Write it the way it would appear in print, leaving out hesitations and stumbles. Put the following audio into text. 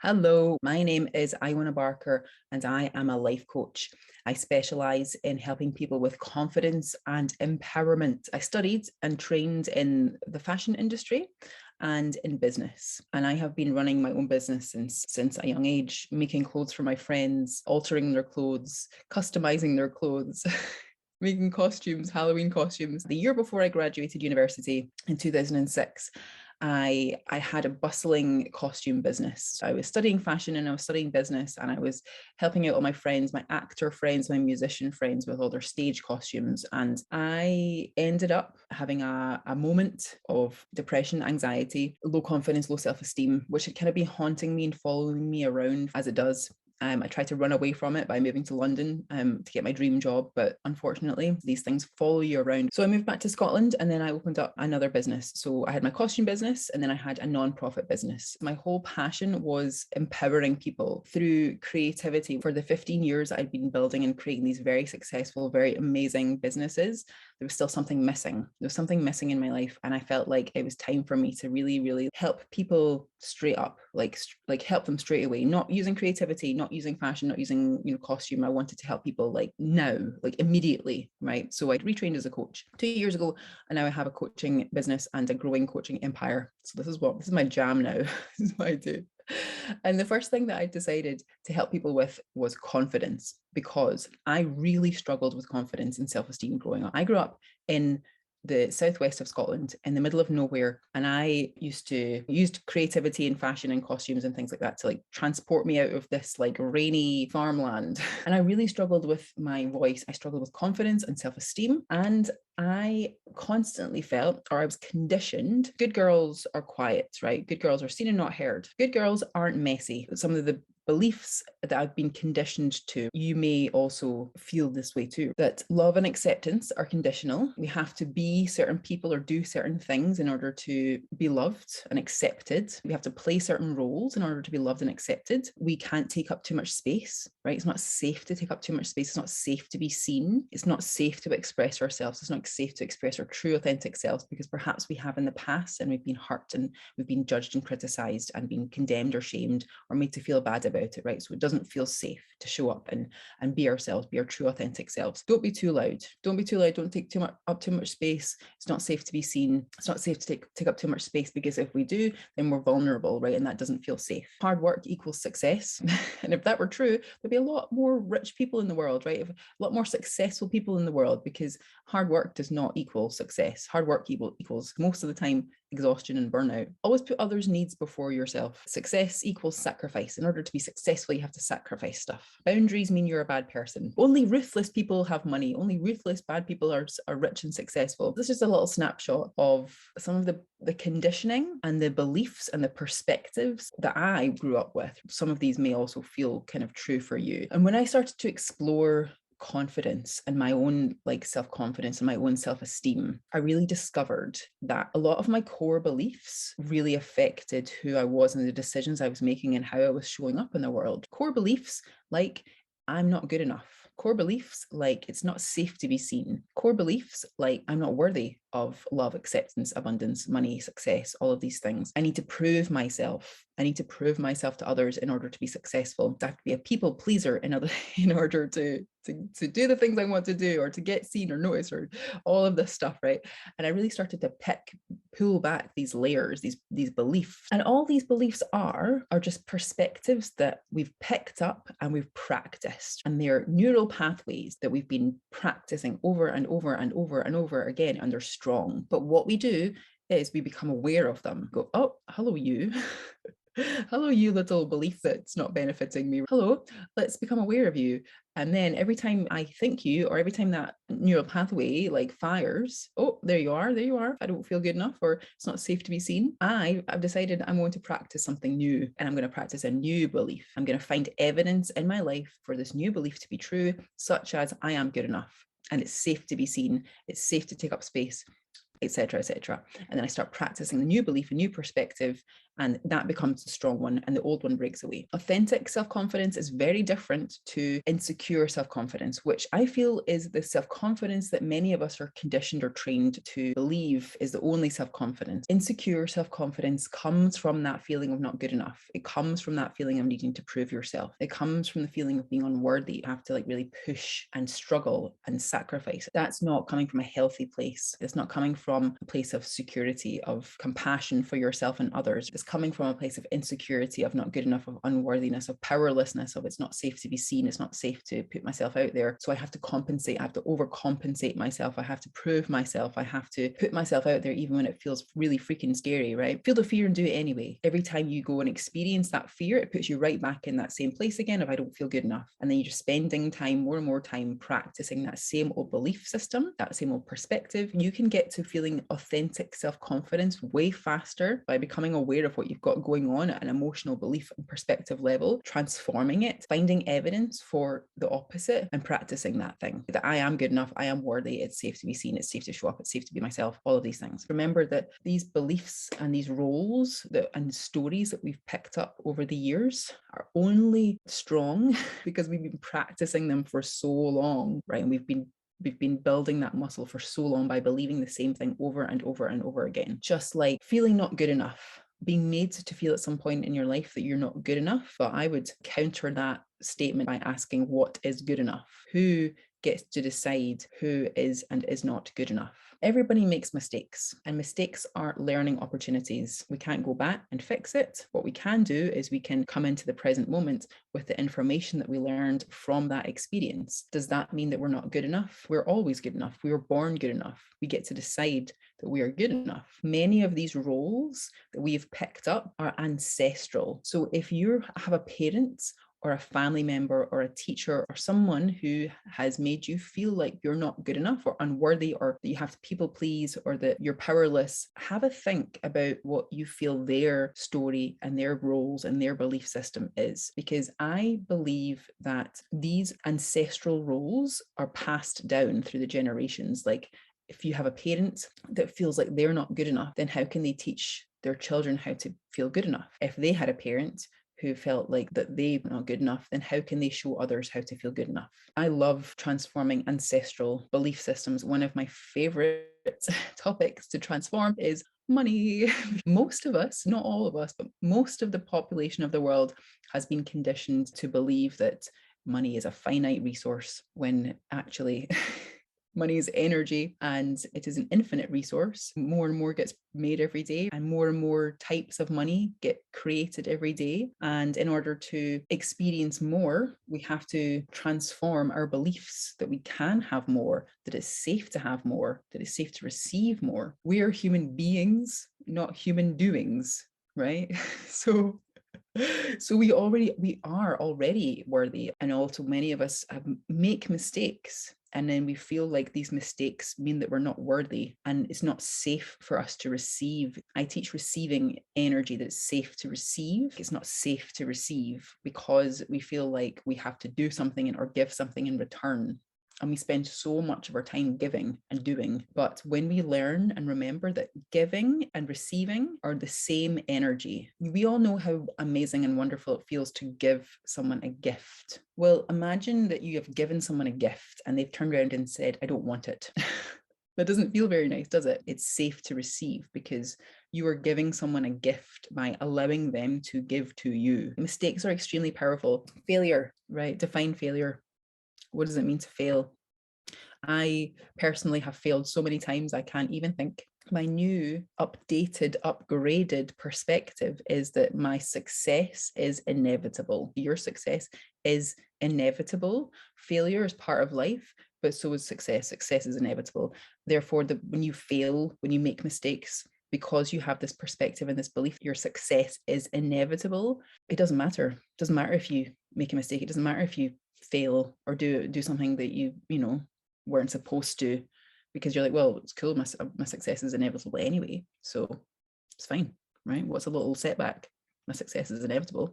Hello, my name is Iwana Barker and I am a life coach. I specialize in helping people with confidence and empowerment. I studied and trained in the fashion industry and in business. And I have been running my own business since a young age, making clothes for my friends, altering their clothes, customizing their clothes. Making costumes, Halloween costumes. The year before I graduated university in 2006, I had a bustling costume business. I was studying fashion and I was studying business, and I was helping out all my friends, my actor friends, my musician friends with all their stage costumes. And I ended up having a moment of depression, anxiety, low confidence, low self-esteem, which had kind of been haunting me and following me around as it does. I tried to run away from it by moving to London to get my dream job, but unfortunately, these things follow you around. So I moved back to Scotland and then I opened up another business. So I had my costume business and then I had a non-profit business. My whole passion was empowering people through creativity. For the 15 years I'd been building and creating these very successful, very amazing businesses, there was still something missing. There was something missing in my life. And I felt like it was time for me to really, really help people straight up, like help them straight away, not using creativity, not using fashion, not using, costume. I wanted to help people like now, like immediately, right? So I retrained as a coach 2 years ago, and now I have a coaching business and a growing coaching empire. So this is my jam now. This is what I do. And the first thing that I decided to help people with was confidence, because I really struggled with confidence and self-esteem growing up. I grew up in the southwest of Scotland in the middle of nowhere, and I used creativity and fashion and costumes and things like that to like transport me out of this like rainy farmland. And I really struggled with my voice. I struggled with confidence and self-esteem, and I constantly felt, or I was conditioned, good girls are quiet, right? Good girls are seen and not heard. Good girls aren't messy. Some of the beliefs that I've been conditioned to, you may also feel this way too, that love and acceptance are conditional. We have to be certain people or do certain things in order to be loved and accepted. We have to play certain roles in order to be loved and accepted. We can't take up too much space, right? It's not safe to take up too much space. It's not safe to be seen. It's not safe to express ourselves. It's not safe to express our true authentic selves, because perhaps we have in the past and we've been hurt and we've been judged and criticized and been condemned or shamed or made to feel bad about it, right? So it doesn't feel safe to show up and be ourselves, be our true authentic selves. Don't be too loud. Don't be too loud. Don't take too much space. It's not safe to be seen. It's not safe to take up too much space, because if we do, then we're vulnerable, right? And that doesn't feel safe. Hard work equals success. And if that were true, there'd be a lot more rich people in the world, right? A lot more successful people in the world, because hard work does not equal success. Hard work equals most of the time exhaustion and burnout. Always put others' needs before yourself. Success equals sacrifice. In order to be successful, you have to sacrifice stuff. Boundaries mean you're a bad person. Only ruthless people have money. Only ruthless bad people are rich and successful. This is just a little snapshot of some of the conditioning and the beliefs and the perspectives that I grew up with. Some of these may also feel kind of true for you. And when I started to explore confidence and my own like self-confidence and my own self-esteem, I really discovered that a lot of my core beliefs really affected who I was and the decisions I was making and how I was showing up in the world. Core beliefs like I'm not good enough. Core beliefs like it's not safe to be seen. Core beliefs like I'm not worthy of love, acceptance, abundance, money, success, all of these things. I need to prove myself. I need to prove myself to others in order to be successful. I have to be a people pleaser in order to do the things I want to do, or to get seen or noticed, or all of this stuff, right? And I really started to pull back these layers, these beliefs. And all these beliefs are just perspectives that we've picked up and we've practiced. And they're neural pathways that we've been practicing over and over and over and over again, and they're strong. But what we do is we become aware of them. Go, oh, hello, you. Hello, you little belief that's not benefiting me. Hello, let's become aware of you. And then every time I think you, or every time that neural pathway like fires, oh, there you are, there you are. I don't feel good enough, or it's not safe to be seen. I've decided I'm going to practice something new, and I'm going to practice a new belief. I'm going to find evidence in my life for this new belief to be true, such as I am good enough, and it's safe to be seen. It's safe to take up space, etc., etc. And then I start practicing the new belief, a new perspective, And that becomes the strong one, and the old one breaks away. Authentic self-confidence is very different to insecure self-confidence, which I feel is the self-confidence that many of us are conditioned or trained to believe is the only self-confidence. Insecure self-confidence comes from that feeling of not good enough. It comes from that feeling of needing to prove yourself. It comes from the feeling of being unworthy. You have to really push and struggle and sacrifice. That's not coming from a healthy place. It's not coming from a place of security, of compassion for yourself and others. It's coming from a place of insecurity, of not good enough, of unworthiness, of powerlessness, of it's not safe to be seen. It's not safe to put myself out there. So I have to compensate. I have to overcompensate myself. I have to prove myself. I have to put myself out there even when it feels really freaking scary, right? Feel the fear and do it anyway. Every time you go and experience that fear, it puts you right back in that same place again of I don't feel good enough. And then you're just spending time, more and more time practicing that same old belief system, that same old perspective. You can get to feeling authentic self-confidence way faster by becoming aware of what you've got going on at an emotional belief and perspective level, transforming it, finding evidence for the opposite and practicing that thing. That I am good enough, I am worthy, it's safe to be seen, it's safe to show up, it's safe to be myself, all of these things. Remember that these beliefs and these roles and stories that we've picked up over the years are only strong because we've been practicing them for so long, right? And we've been building that muscle for so long by believing the same thing over and over and over again. Just like feeling not good enough, being made to feel at some point in your life that you're not good enough. But I would counter that statement by asking, what is good enough? Who gets to decide who is and is not good enough? Everybody makes mistakes, and mistakes are learning opportunities. We can't go back and fix it. What we can do is we can come into the present moment with the information that we learned from that experience. Does that mean that we're not good enough? We're always good enough. We were born good enough. We get to decide that we are good enough. Many of these roles that we've picked up are ancestral. So if you have a parent or a family member or a teacher or someone who has made you feel like you're not good enough or unworthy, or that you have to people please, or that you're powerless, have a think about what you feel their story and their roles and their belief system is. Because I believe that these ancestral roles are passed down through the generations. Like if you have a parent that feels like they're not good enough, then how can they teach their children how to feel good enough? If they had a parent who felt like that they were not good enough, then how can they show others how to feel good enough? I love transforming ancestral belief systems. One of my favorite topics to transform is money. Most of us, not all of us, but most of the population of the world has been conditioned to believe that money is a finite resource, when actually money is energy and it is an infinite resource. More and more gets made every day, and more types of money get created every day. And in order to experience more, we have to transform our beliefs that we can have more, that it's safe to have more, that it's safe to receive more. We are human beings, not human doings, right? So we are already worthy, and also many of us make mistakes, and then we feel like these mistakes mean that we're not worthy and it's not safe for us to receive. I teach receiving energy, that it's safe to receive. It's not safe to receive because we feel like we have to do something or give something in return. And we spend so much of our time giving and doing. But when we learn and remember that giving and receiving are the same energy, we all know how amazing and wonderful it feels to give someone a gift. Well, imagine that you have given someone a gift and they've turned around and said, I don't want it. That doesn't feel very nice, does it? It's safe to receive because you are giving someone a gift by allowing them to give to you. Mistakes are extremely powerful. Failure, right? Define failure. What does it mean to fail? I personally have failed so many times I can't even think. My new, updated, upgraded perspective is that my success is inevitable. Your success is inevitable. Failure is part of life, but so is success. Success is inevitable. Therefore, when you fail, when you make mistakes, because you have this perspective and this belief, your success is inevitable. It doesn't matter. It doesn't matter if you make a mistake. It doesn't matter if you fail or do something that you weren't supposed to, because you're like, well, it's cool, my success is inevitable anyway, so it's fine, right? What's a little setback? My success is inevitable.